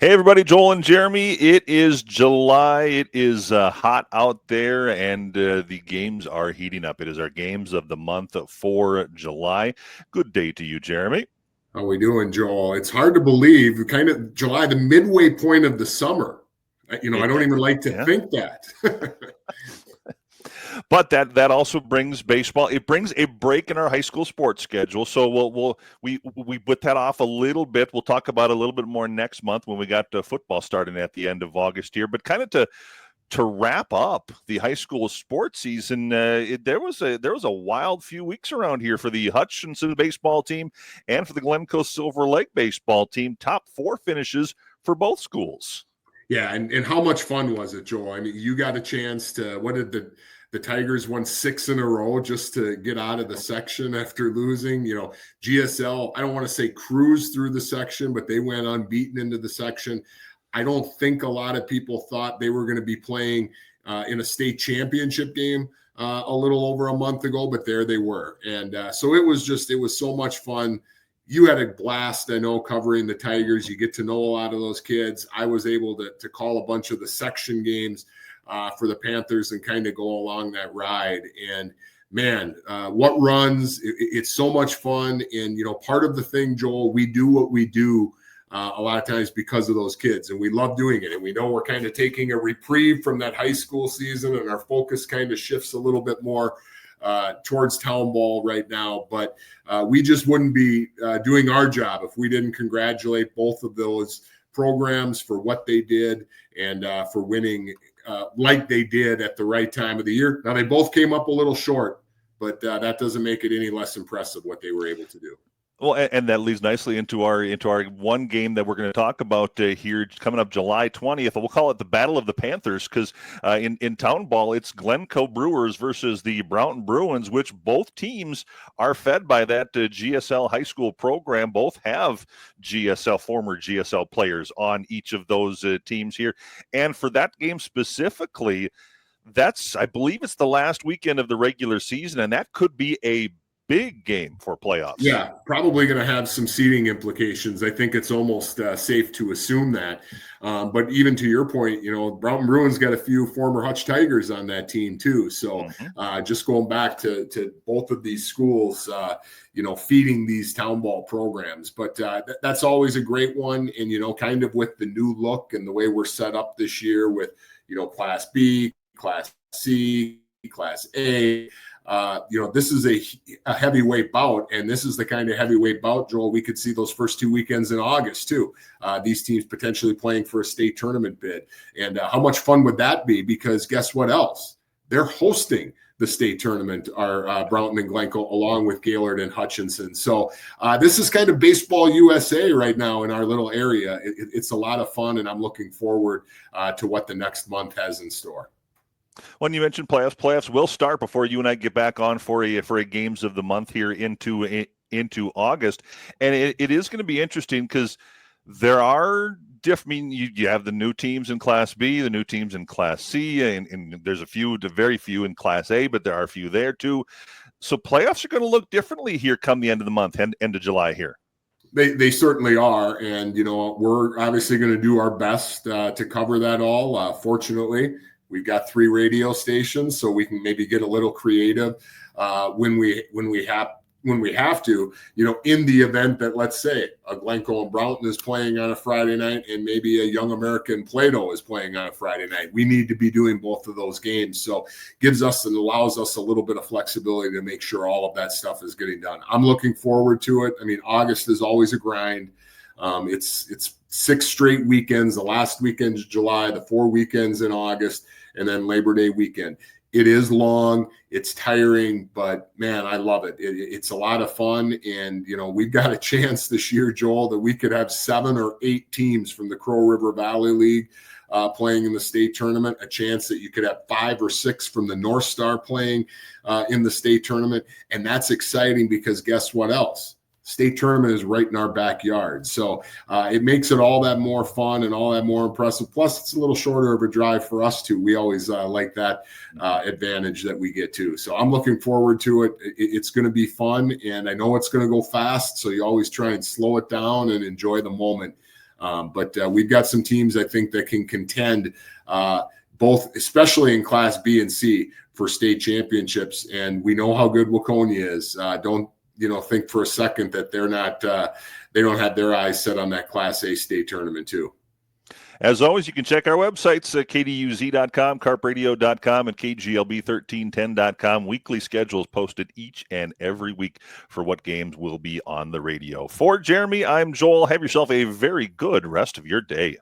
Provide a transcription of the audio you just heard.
Hey, everybody, Joel and Jeremy. It is July. It is hot out there, and the games are heating up. It is our games of the month for July. Good day to you, Jeremy. How we doing, Joel? It's hard to believe, kind of July, the midway point of the summer. I don't even like to Yeah. think that. But that also brings baseball. It brings a break in our high school sports schedule. So we put that off a little bit. We'll talk about it a little bit more next month when we got football starting at the end of August here. But kind of to wrap up the high school sports season, there was a wild few weeks around here for the Hutchinson baseball team and for the Glencoe Silver Lake baseball team. Top four finishes for both schools. Yeah, and how much fun was it, Joel? I mean, you got a chance to. What did the Tigers won 6 in a row just to get out of the section after losing? GSL. I don't want to say cruised through the section, but they went unbeaten into the section. I don't think a lot of people thought they were going to be playing in a state championship game a little over a month ago, but there they were. And so it was so much fun. You had a blast, I know, covering the Tigers. You get to know a lot of those kids. I was able to call a bunch of the section games for the Panthers and kind of go along that ride. And man, what runs, it's so much fun. And, part of the thing, Joel, we do what we do a lot of times because of those kids, and we love doing it. And we know we're kind of taking a reprieve from that high school season, and our focus kind of shifts a little bit more towards town ball right now. But we just wouldn't be doing our job if we didn't congratulate both of those programs for what they did and for winning like they did at the right time of the year. Now, they both came up a little short, but that doesn't make it any less impressive what they were able to do. Well, and that leads nicely into our one game that we're going to talk about here coming up July 20th. We'll call it the Battle of the Panthers because in town ball, it's Glencoe Brewers versus the Broughton Bruins, which both teams are fed by that GSL high school program. Both have former GSL players on each of those teams here. And for that game specifically, I believe it's the last weekend of the regular season, and that could be a big game for playoffs. Yeah, probably going to have some seeding implications. I think it's almost safe to assume that. But even to your point, Broughton Bruins got a few former Hutch Tigers on that team too. So just going back to both of these schools, feeding these town ball programs. But that's always a great one. And, kind of with the new look and the way we're set up this year with, Class B, Class C, Class A, this is a heavyweight bout, and this is the kind of heavyweight bout, Joel, we could see those first 2 weekends in August too. These teams potentially playing for a state tournament bid. And how much fun would that be? Because guess what else? They're hosting the state tournament, are Broughton and Glencoe, along with Gaylord and Hutchinson. So this is kind of baseball USA right now in our little area. It's a lot of fun, and I'm looking forward to what the next month has in store. When you mentioned playoffs will start before you and I get back on for a games of the month here into August, and it is going to be interesting because there are different. I mean, you have the new teams in Class B, the new teams in Class C, and there's very few in Class A, but there are a few there too. So playoffs are going to look differently here come the end of the month, end of July here. They certainly are, and we're obviously going to do our best to cover that all. Fortunately, we've got 3 radio stations, so we can maybe get a little creative when we have to. In the event that, let's say, a Glencoe and Broughton is playing on a Friday night, and maybe a Young American Plato is playing on a Friday night, we need to be doing both of those games. So gives us and allows us a little bit of flexibility to make sure all of that stuff is getting done. I'm looking forward to it. I mean, August is always a grind. It's 6 straight weekends. The last weekend is July, the 4 weekends in August, and then Labor Day weekend. It is long, it's tiring, but man, I love it. It's a lot of fun. And, we've got a chance this year, Joel, that we could have 7 or 8 teams from the Crow River Valley League playing in the state tournament, a chance that you could have 5 or 6 from the North Star playing in the state tournament. And that's exciting because guess what else? State tournament is right in our backyard. So it makes it all that more fun and all that more impressive. Plus, it's a little shorter of a drive for us, too. We always like that advantage that we get, too. So I'm looking forward to it. It's going to be fun, and I know it's going to go fast, so you always try and slow it down and enjoy the moment But we've got some teams I think that can contend both, especially in Class B and C, for state championships. And we know how good Waconia is. Don't think for a second that they're not. They don't have their eyes set on that Class A state tournament too. As always, you can check our websites at kduz.com, carpradio.com, and kglb1310.com. Weekly schedules posted each and every week for what games will be on the radio. For Jeremy, I'm Joel. Have yourself a very good rest of your day.